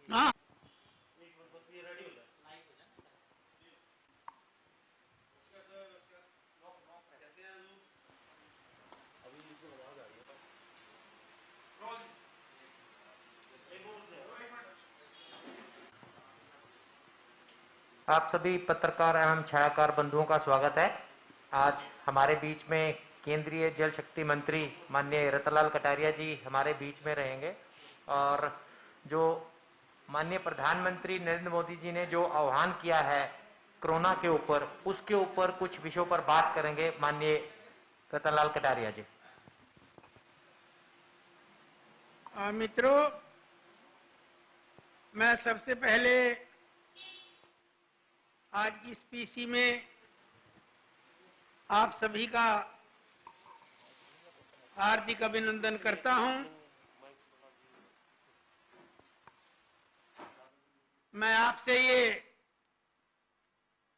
हाँ, आप सभी पत्रकार एवं छायाकार बंधुओं का स्वागत है। आज हमारे बीच में केंद्रीय जल शक्ति मंत्री माननीय रतनलाल कटारिया जी हमारे बीच में रहेंगे और जो माननीय प्रधानमंत्री नरेंद्र मोदी जी ने जो आह्वान किया है कोरोना के ऊपर, उसके ऊपर कुछ विषयों पर बात करेंगे माननीय रतनलाल कटारिया जी। मित्रों, मैं सबसे पहले आज की इस पीसी में आप सभी का हार्दिक अभिनंदन करता हूं। मैं आपसे ये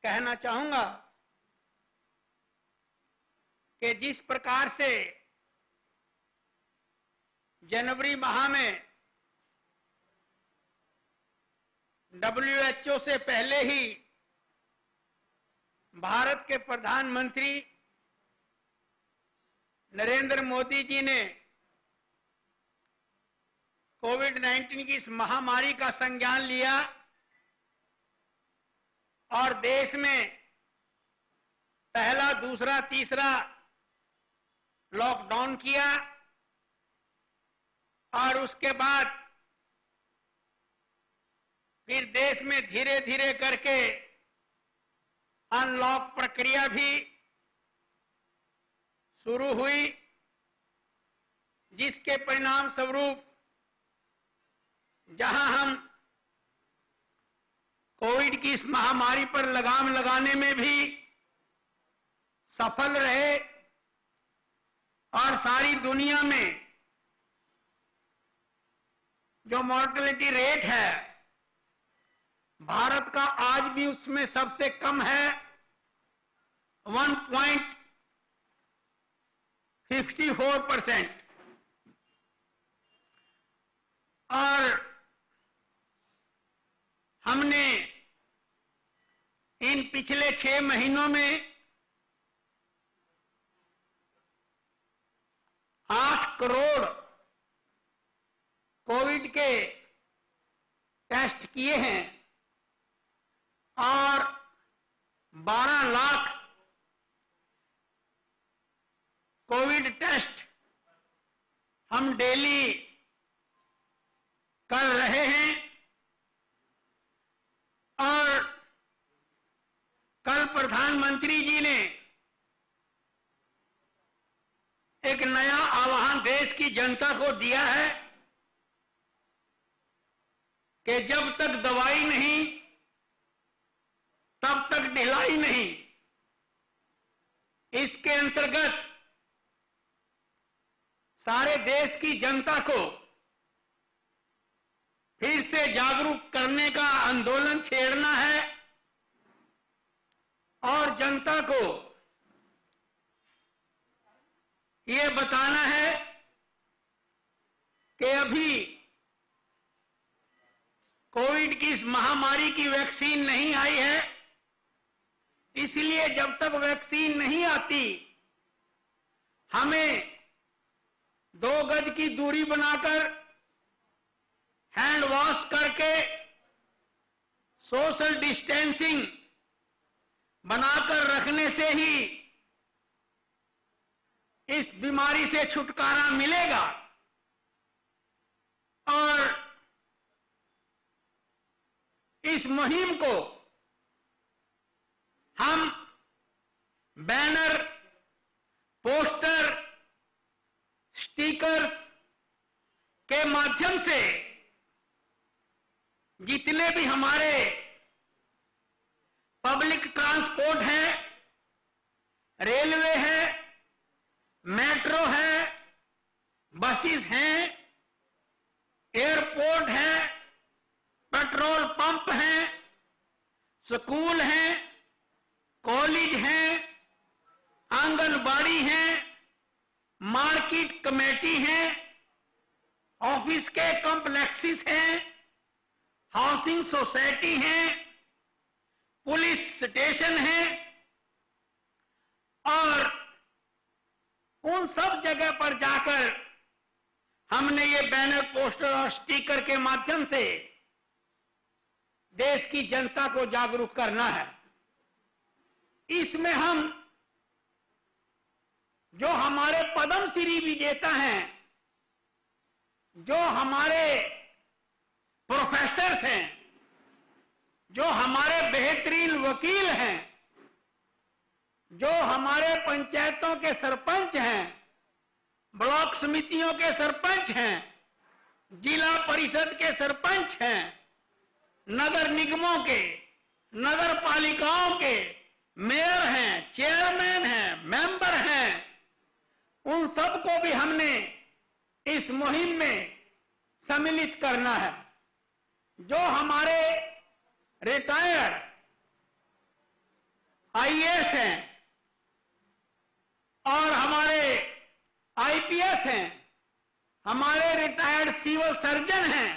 कहना चाहूंगा कि जिस प्रकार से जनवरी माह में WHO से पहले ही भारत के प्रधानमंत्री नरेंद्र मोदी जी ने कोविड-19 की इस महामारी का संज्ञान लिया और देश में पहला, दूसरा, तीसरा लॉकडाउन किया और उसके बाद फिर देश में धीरे धीरे करके अनलॉक प्रक्रिया भी शुरू हुई, जिसके परिणाम स्वरूप जहां हम कोविड की इस महामारी पर लगाम लगाने में भी सफल रहे और सारी दुनिया में जो मॉर्टेलिटी रेट है भारत का आज भी उसमें सबसे कम है, 1.54%। और हमने इन पिछले 6 महीनों में 8 करोड़ कोविड के टेस्ट किए हैं और 12 लाख कोविड टेस्ट हम डेली कर रहे हैं। और कल प्रधानमंत्री जी ने एक नया आह्वान देश की जनता को दिया है कि जब तक दवाई नहीं तब तक ढिलाई नहीं। इसके अंतर्गत सारे देश की जनता को फिर से जागरूक करने का आंदोलन छेड़ना है और जनता को ये बताना है कि अभी कोविड की इस महामारी की वैक्सीन नहीं आई है, इसलिए जब तक वैक्सीन नहीं आती हमें 2 गज की दूरी बनाकर, हैंड वॉश करके, सोशल डिस्टेंसिंग बनाकर रखने से ही इस बीमारी से छुटकारा मिलेगा। और इस मुहिम को हम बैनर, पोस्टर, स्टिकर्स के माध्यम से जितने भी हमारे पब्लिक ट्रांसपोर्ट है, रेलवे है, मेट्रो है, बसेस हैं, एयरपोर्ट है, पेट्रोल पंप हैं, स्कूल हैं, कॉलेज हैं, आंगनबाड़ी हैं, मार्केट कमेटी हैं, ऑफिस के कॉम्प्लेक्सेस हैं, हाउसिंग सोसाइटी हैं, पुलिस स्टेशन हैं, और उन सब जगह पर जाकर हमने ये बैनर, पोस्टर और स्टिकर के माध्यम से देश की जनता को जागरूक करना है। इसमें हम जो हमारे पद्मश्री विजेता हैं, जो हमारे प्रोफेसर्स हैं, जो हमारे बेहतरीन वकील हैं, जो हमारे पंचायतों के सरपंच हैं, ब्लॉक समितियों के सरपंच हैं, जिला परिषद के सरपंच हैं, नगर निगमों के, नगर पालिकाओं के मेयर हैं, चेयरमैन हैं, मेंबर हैं, उन सबको भी हमने इस मुहिम में सम्मिलित करना है। जो हमारे रिटायर्ड आईएएस हैं और हमारे आईपीएस हैं, हमारे रिटायर्ड सिविल सर्जन हैं,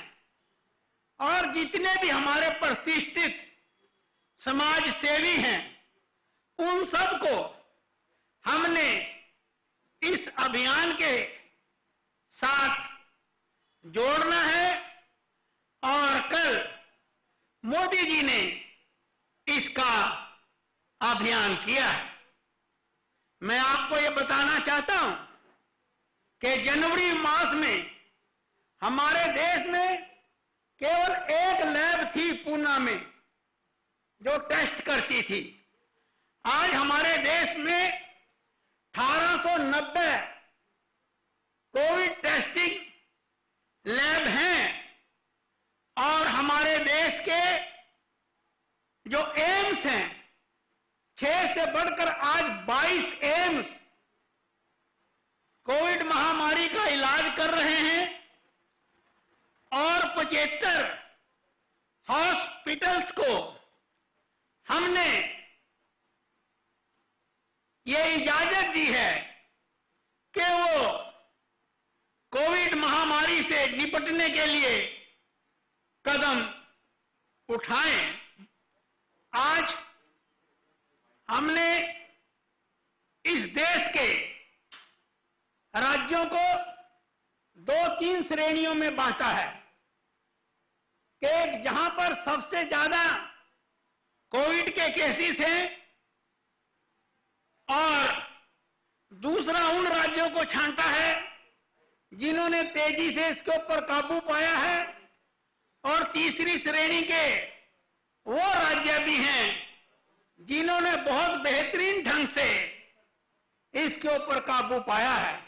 और जितने भी हमारे प्रतिष्ठित समाज सेवी हैं, उन सबको हमने इस अभियान के साथ जोड़ना है। और कल मोदी जी ने इसका अभियान किया है। मैं आपको ये बताना चाहता हूं कि जनवरी मास में हमारे देश में केवल एक लैब थी पूना में जो टेस्ट करती थी। आज हमारे देश में 1890 कोविड टेस्टिंग लैब हैं, और हमारे देश के जो एम्स हैं, 6 से बढ़कर आज 22 एम्स कोविड महामारी का इलाज कर रहे हैं, और 75 हॉस्पिटल्स को हमने ये इजाजत दी है कि वो कोविड महामारी से निपटने के लिए कदम उठाएं। आज हमने इस देश के राज्यों को 2-3 श्रेणियों में बांटा है कि जहां पर सबसे ज्यादा कोविड के केसेस हैं, और दूसरा उन राज्यों को छांटा है जिन्होंने तेजी से इसके ऊपर काबू पाया है, और तीसरी श्रेणी के वो राज्य भी हैं जिन्होंने बहुत बेहतरीन ढंग से इसके ऊपर काबू पाया है।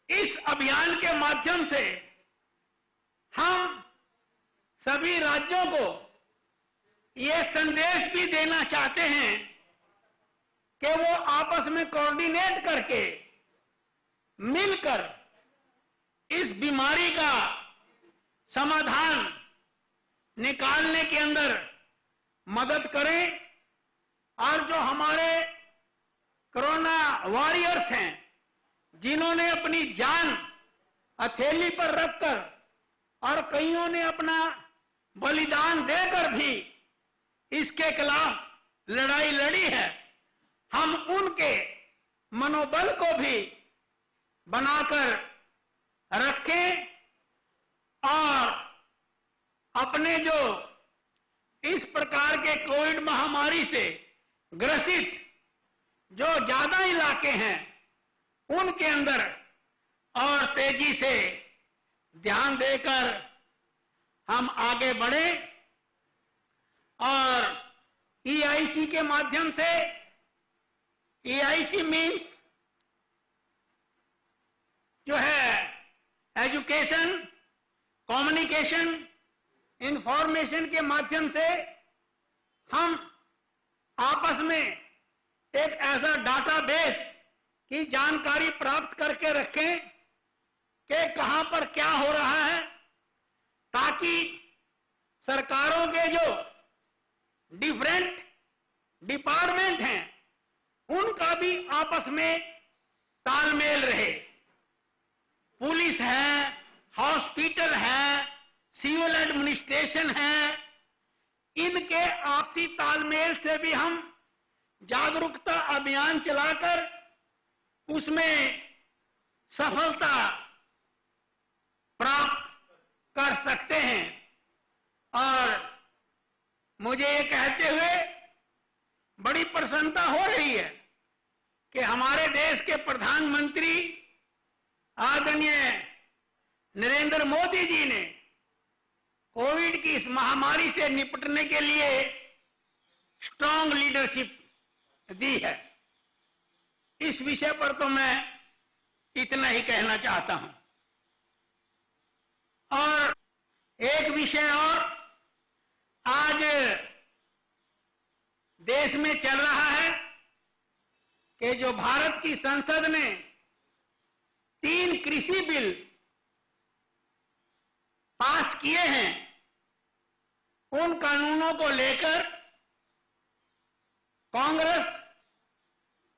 इस अभियान के माध्यम से हम सभी राज्यों को ये संदेश भी देना चाहते हैं कि वो आपस में कोऑर्डिनेट करके मिलकर इस बीमारी का समाधान निकालने के अंदर मदद करें। और जो हमारे कोरोना वॉरियर्स हैं, जिन्होंने अपनी जान हथेली पर रखकर और कईयों ने अपना बलिदान देकर भी इसके खिलाफ लड़ाई लड़ी है, हम उनके मनोबल को भी बनाकर रखें, और अपने जो इस प्रकार के कोविड महामारी से ग्रसित जो ज्यादा इलाके हैं उनके अंदर और तेजी से ध्यान देकर हम आगे बढ़े, और EIC के माध्यम से, EIC मीन्स जो है एजुकेशन, कम्युनिकेशन, इंफॉर्मेशन के माध्यम से हम आपस में एक ऐसा डाटाबेस की जानकारी प्राप्त करके रखें कि कहां पर क्या हो रहा है, ताकि सरकारों के जो डिफरेंट डिपार्टमेंट हैं उनका भी आपस में तालमेल रहे। पुलिस है, हॉस्पिटल है, सिविल एडमिनिस्ट्रेशन है, इनके आपसी तालमेल से भी हम जागरूकता अभियान चलाकर उसमें सफलता प्राप्त कर सकते हैं। और मुझे ये कहते हुए बड़ी प्रसन्नता हो रही है कि हमारे देश के प्रधानमंत्री आदरणीय नरेंद्र मोदी जी ने कोविड की इस महामारी से निपटने के लिए स्ट्रांग लीडरशिप दी है। इस विषय पर तो मैं इतना ही कहना चाहता हूं। और एक विषय और आज देश में चल रहा है कि जो भारत की संसद ने 3 कृषि बिल पास किए हैं, उन कानूनों को लेकर कांग्रेस,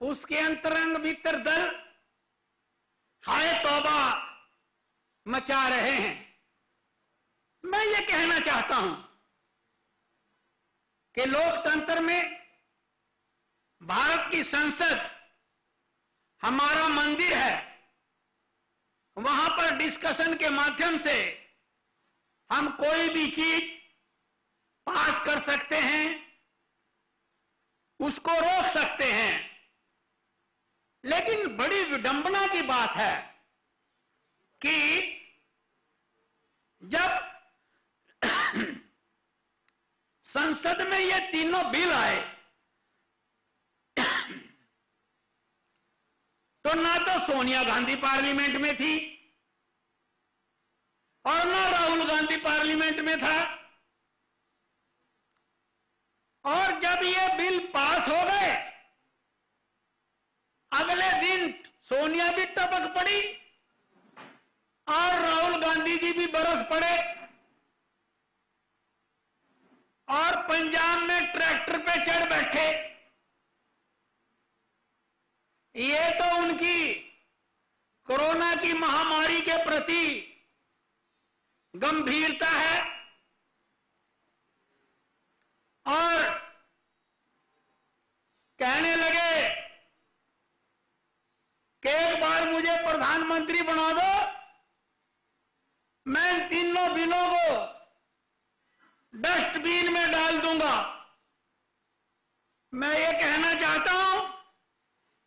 उसके अंतरंग मित्र दल हाय तौबा मचा रहे हैं। मैं ये कहना चाहता हूं कि लोकतंत्र में भारत की संसद हमारा मंदिर है। वहां पर डिस्कशन के माध्यम से हम कोई भी चीज पास कर सकते हैं, उसको रोक सकते हैं। लेकिन बड़ी विडंबना की बात है कि जब संसद में ये तीनों बिल आए तो ना तो सोनिया गांधी पार्लियामेंट में थी और ना राहुल गांधी पार्लियामेंट में था। और जब ये बिल पास हो गए, अगले दिन सोनिया भी टपक पड़ी और राहुल गांधी जी भी बरस पड़े और पंजाब में ट्रैक्टर पे चढ़ बैठे। ये तो उनकी कोरोना की महामारी के प्रति गंभीरता है। और कहने लगे कि एक बार मुझे प्रधानमंत्री बना दो, मैं इन तीनों बिलों को डस्टबिन में डाल दूंगा। मैं ये कहना चाहता हूं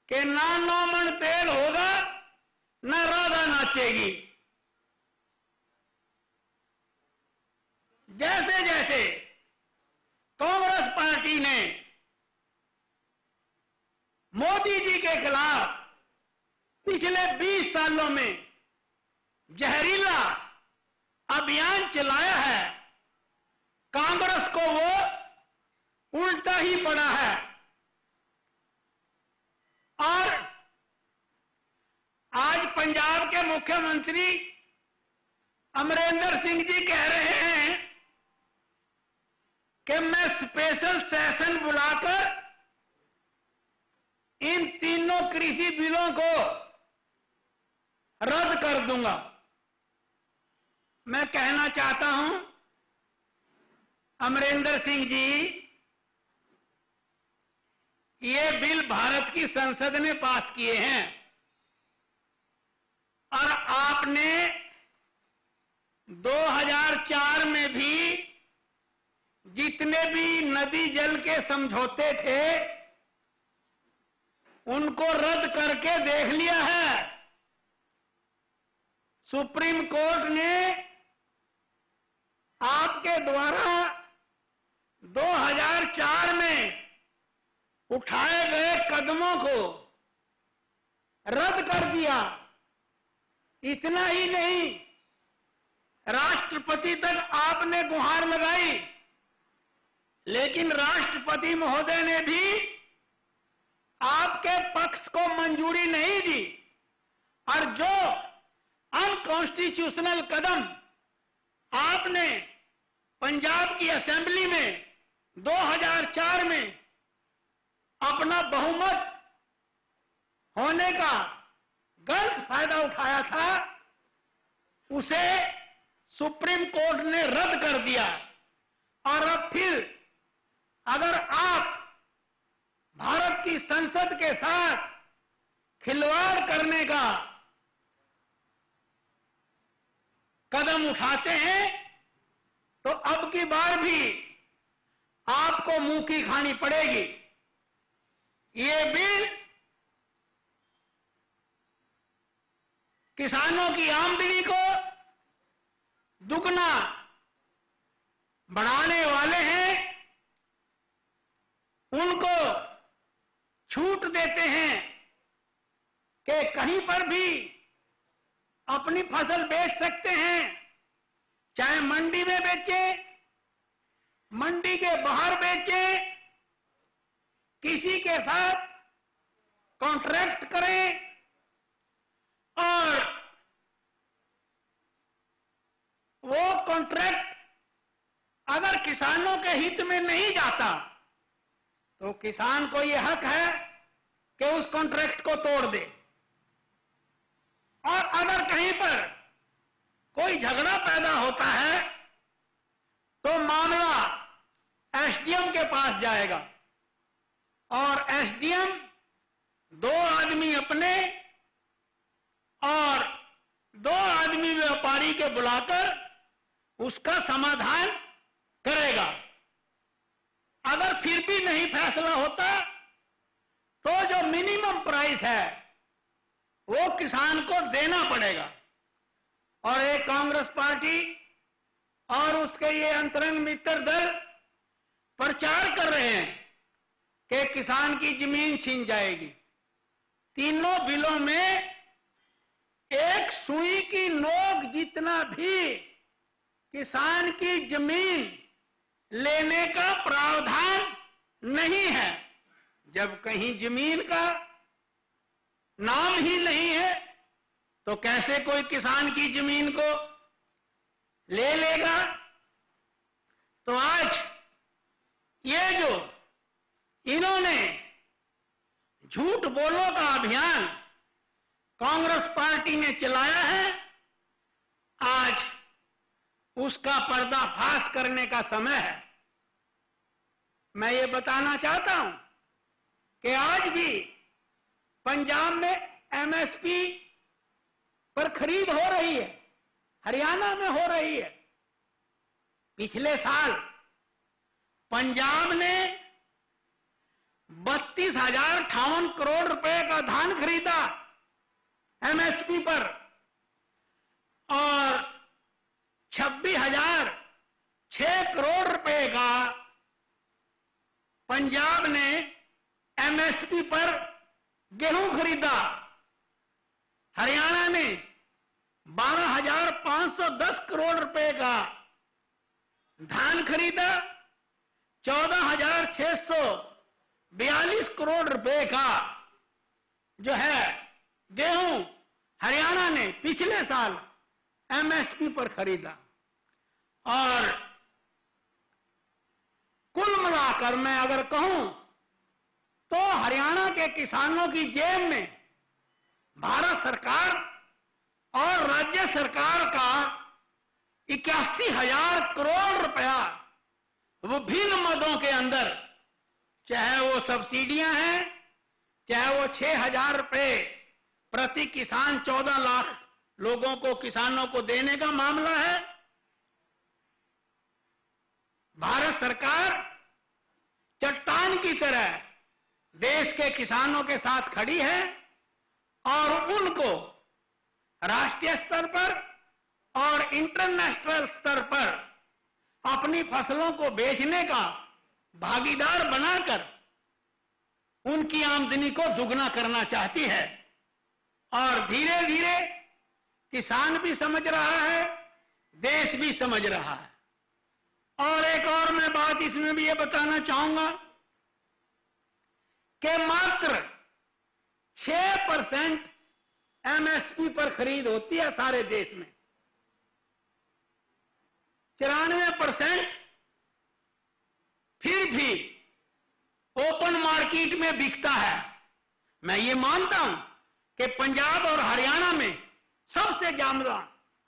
कि ना 9 मन तेल होगा, ना राधा नाचेगी। जैसे जैसे कांग्रेस पार्टी ने मोदी जी के खिलाफ पिछले 20 सालों में जहरीला अभियान चलाया है, कांग्रेस को वो उल्टा ही पड़ा है। और आज पंजाब के मुख्यमंत्री अमरिंदर सिंह जी कह रहे हैं कि मैं स्पेशल सेशन बुलाकर इन तीनों कृषि बिलों को रद्द कर दूंगा। मैं कहना चाहता हूं अमरिंदर सिंह जी, ये बिल भारत की संसद ने पास किए हैं और आपने 2004 में भी जितने भी नदी जल के समझौते थे उनको रद्द करके देख लिया है। सुप्रीम कोर्ट ने आपके द्वारा 2004 में उठाए गए कदमों को रद्द कर दिया। इतना ही नहीं, राष्ट्रपति तक आपने गुहार लगाई, लेकिन राष्ट्रपति महोदय ने भी आपके पक्ष को मंजूरी नहीं दी। और जो अनकॉन्स्टिट्यूशनल कदम आपने पंजाब की असेंबली में 2004 में अपना बहुमत होने का गलत फायदा उठाया था, उसे सुप्रीम कोर्ट ने रद्द कर दिया। और अब फिर अगर आप भारत की संसद के साथ खिलवाड़ करने का कदम उठाते हैं तो अब की बार भी आपको मुंह की खानी पड़ेगी। ये बिल किसानों की आमदनी को दुगना बढ़ाने वाले हैं, उनको छूट देते हैं कि कहीं पर भी अपनी फसल बेच सकते हैं, चाहे मंडी में बेचें, मंडी के बाहर बेचें, किसी के साथ कॉन्ट्रैक्ट करें, और वो कॉन्ट्रैक्ट अगर किसानों के हित में नहीं जाता तो किसान को यह हक है कि उस कॉन्ट्रैक्ट को तोड़ दे। और अगर कहीं पर कोई झगड़ा पैदा होता है तो मामला एसडीएम के पास जाएगा, और एसडीएम 2 आदमी अपने और 2 आदमी व्यापारी के बुलाकर उसका समाधान करेगा। अगर फिर भी नहीं फैसला होता तो जो मिनिमम प्राइस है वो किसान को देना पड़ेगा। और एक कांग्रेस पार्टी और उसके ये अंतरंग मित्र दल प्रचार कर रहे हैं कि किसान की जमीन छीन जाएगी। तीनों बिलों में एक सुई की नोक जितना भी किसान की जमीन लेने का प्रावधान नहीं है। जब कहीं जमीन का नाम ही नहीं है तो कैसे कोई किसान की जमीन को ले लेगा। तो आज ये जो इन्होंने झूठ बोलो का अभियान कांग्रेस पार्टी ने चलाया है, आज उसका पर्दाफाश करने का समय है। मैं ये बताना चाहता हूं कि आज भी पंजाब में एमएसपी पर खरीद हो रही है, हरियाणा में हो रही है। पिछले साल पंजाब ने 32,058 करोड़ रुपए का धान खरीदा एमएसपी पर, और 26,006 करोड़ रुपए का पंजाब ने एमएसपी पर गेहूं खरीदा। हरियाणा ने 12,510 करोड़ रुपए का धान खरीदा, 14,642 करोड़ रुपए का जो है गेहूं हरियाणा ने पिछले साल एमएसपी पर खरीदा। और कुल मिलाकर मैं अगर कहूं तो हरियाणा के किसानों की जेब में भारत सरकार और राज्य सरकार का 81,000 करोड़ रुपया विभिन्न मदों के अंदर, चाहे वो सब्सिडियां हैं, चाहे वो 6,000 रुपए प्रति किसान 14 लाख लोगों को, किसानों को देने का मामला है। भारत सरकार चट्टान की तरह देश के किसानों के साथ खड़ी है और उनको राष्ट्रीय स्तर पर और इंटरनेशनल स्तर पर अपनी फसलों को बेचने का भागीदार बनाकर उनकी आमदनी को दुगना करना चाहती है। और धीरे धीरे किसान भी समझ रहा है, देश भी समझ रहा है। और एक और मैं बात इसमें भी ये बताना चाहूंगा कि मात्र 6% एमएसपी पर खरीद होती है सारे देश में, 94% फिर भी ओपन मार्केट में बिकता है। मैं ये मानता हूं कि पंजाब और हरियाणा में सबसे ज्यादा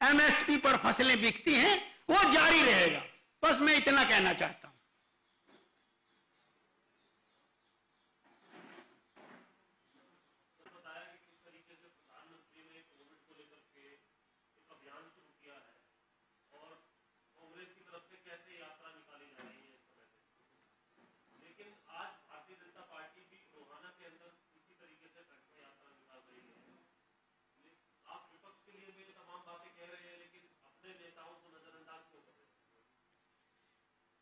एमएसपी पर फसलें बिकती हैं, वो जारी रहेगा। बस मैं इतना कहना चाहता हूं।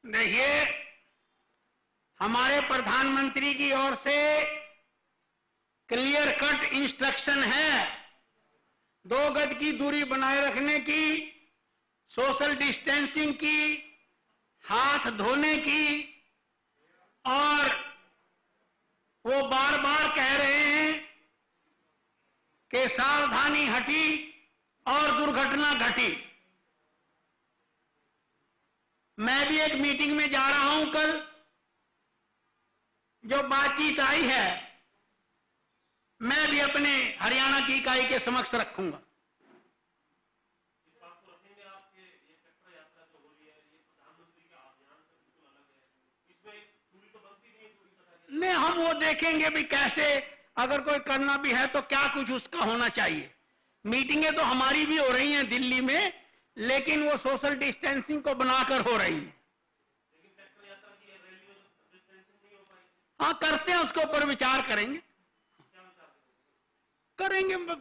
देखिए, हमारे प्रधानमंत्री की ओर से क्लियर कट इंस्ट्रक्शन है 2 गज की दूरी बनाए रखने की, सोशल डिस्टेंसिंग की, हाथ धोने की, और वो बार बार कह रहे हैं कि सावधानी हटी और दुर्घटना घटी। मैं भी एक मीटिंग में जा रहा हूं कल, जो बातचीत आई है मैं भी अपने हरियाणा की इकाई के समक्ष रखूंगा। नहीं, हम वो देखेंगे भी कैसे, अगर कोई करना भी है तो क्या कुछ उसका होना चाहिए। मीटिंगें तो हमारी भी हो रही हैं दिल्ली में, लेकिन वो सोशल डिस्टेंसिंग को बनाकर हो रही है। हाँ, करते हैं, उसके ऊपर विचार करेंगे।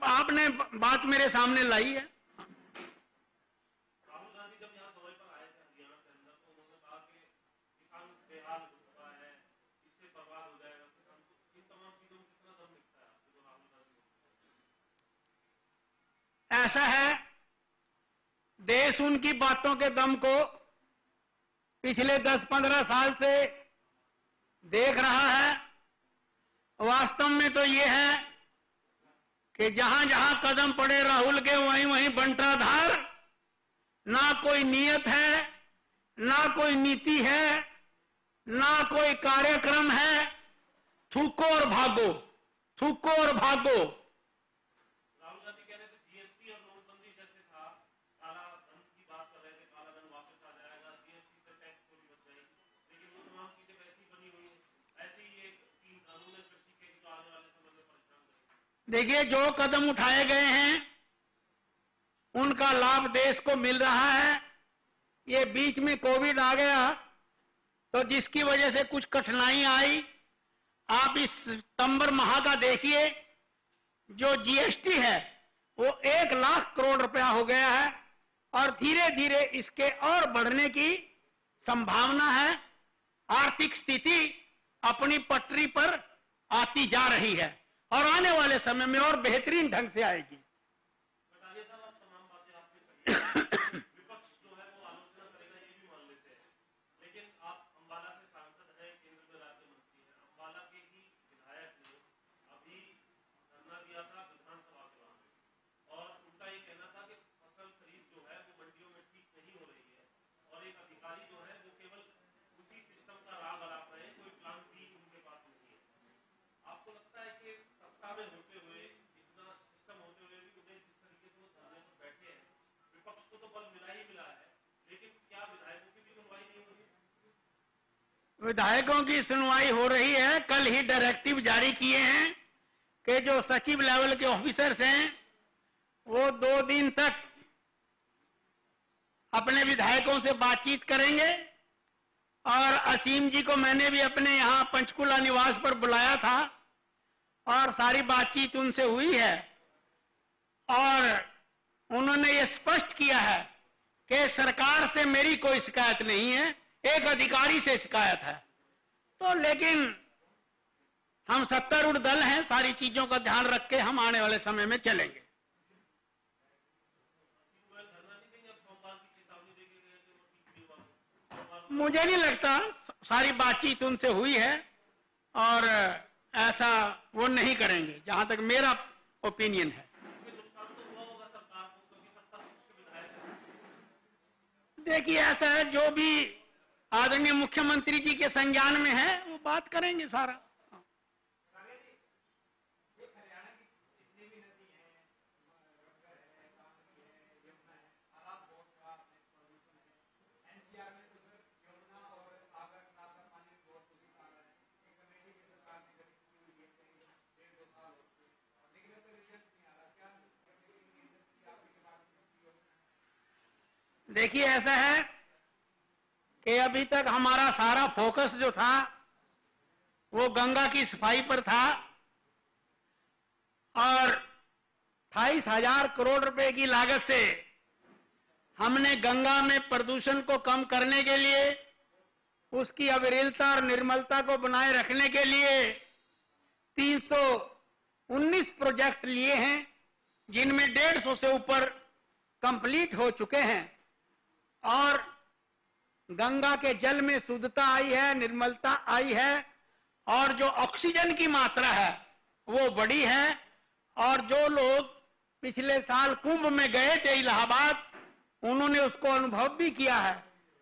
आपने बात मेरे सामने लाई है। ऐसा है, देश उनकी बातों के दम को पिछले 10-15 साल से देख रहा है। वास्तव में तो ये है कि जहां जहां कदम पड़े राहुल के, वहीं वहीं बंटाधार। ना कोई नियत है, ना कोई नीति है, ना कोई कार्यक्रम है। थूको और भागो, थूको और भागो। देखिए, जो कदम उठाए गए हैं उनका लाभ देश को मिल रहा है। ये बीच में कोविड आ गया तो जिसकी वजह से कुछ कठिनाई आई, आप इस सितंबर माह का देखिए, जो जीएसटी है वो 1 लाख करोड़ रुपया हो गया है, और धीरे धीरे इसके और बढ़ने की संभावना है। आर्थिक स्थिति अपनी पटरी पर आती जा रही है और आने वाले समय में और बेहतरीन ढंग से आएगी। विधायकों की सुनवाई हो रही है। कल ही डायरेक्टिव जारी किए हैं कि जो सचिव लेवल के ऑफिसर्स हैं वो 2 दिन तक अपने विधायकों से बातचीत करेंगे। और असीम जी को मैंने भी अपने यहाँ पंचकुला निवास पर बुलाया था और सारी बातचीत उनसे हुई है, और उन्होंने ये स्पष्ट किया है कि सरकार से मेरी कोई शिकायत नहीं है, एक अधिकारी से शिकायत है। तो लेकिन हम सत्तारूढ़ दल हैं, सारी चीजों का ध्यान रख के हम आने वाले समय में चलेंगे। मुझे नहीं लगता, सारी बातचीत उनसे हुई है और ऐसा वो नहीं करेंगे, जहां तक मेरा ओपिनियन है। देखिए, ऐसा है, जो भी आदरणीय मुख्यमंत्री जी के संज्ञान में है वो बात करेंगे सारा। देखिए, ऐसा है कि अभी तक हमारा सारा फोकस जो था वो गंगा की सफाई पर था और 28,000 करोड़ रुपए की लागत से हमने गंगा में प्रदूषण को कम करने के लिए, उसकी अविरलता और निर्मलता को बनाए रखने के लिए 319 प्रोजेक्ट लिए हैं, जिनमें 150 से ऊपर कंप्लीट हो चुके हैं और गंगा के जल में शुद्धता आई है, निर्मलता आई है और जो ऑक्सीजन की मात्रा है वो बढ़ी है। और जो लोग पिछले साल कुंभ में गए थे इलाहाबाद, उन्होंने उसको अनुभव भी किया है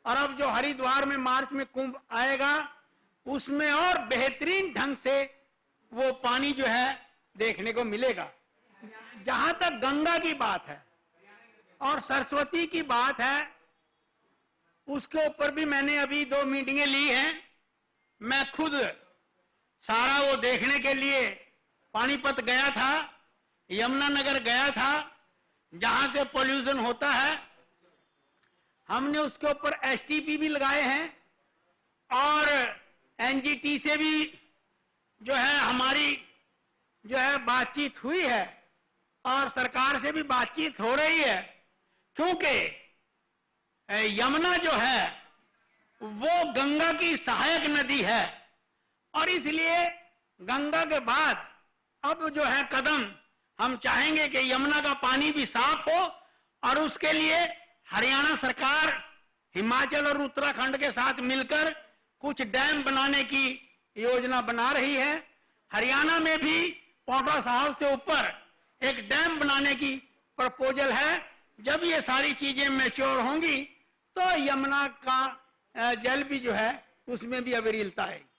और अब जो हरिद्वार में मार्च में कुंभ आएगा उसमें और बेहतरीन ढंग से वो पानी जो है देखने को मिलेगा। जहां तक गंगा की बात है और सरस्वती की बात है, उसके ऊपर भी मैंने अभी 2 मीटिंगें ली हैं। मैं खुद सारा वो देखने के लिए पानीपत गया था, यमुनानगर गया था, जहां से पोल्यूशन होता है। हमने उसके ऊपर एसटीपी भी लगाए हैं और एनजीटी से भी जो है हमारी जो है बातचीत हुई है और सरकार से भी बातचीत हो रही है, क्योंकि यमुना जो है वो गंगा की सहायक नदी है और इसलिए गंगा के बाद अब जो है कदम हम चाहेंगे कि यमुना का पानी भी साफ हो और उसके लिए हरियाणा सरकार हिमाचल और उत्तराखंड के साथ मिलकर कुछ डैम बनाने की योजना बना रही है। हरियाणा में भी पौंटा साहब से ऊपर एक डैम बनाने की प्रपोजल है। जब ये सारी चीजें मैच्योर होंगी तो यमुना का जल भी जो है उसमें भी अविरलता आएगी।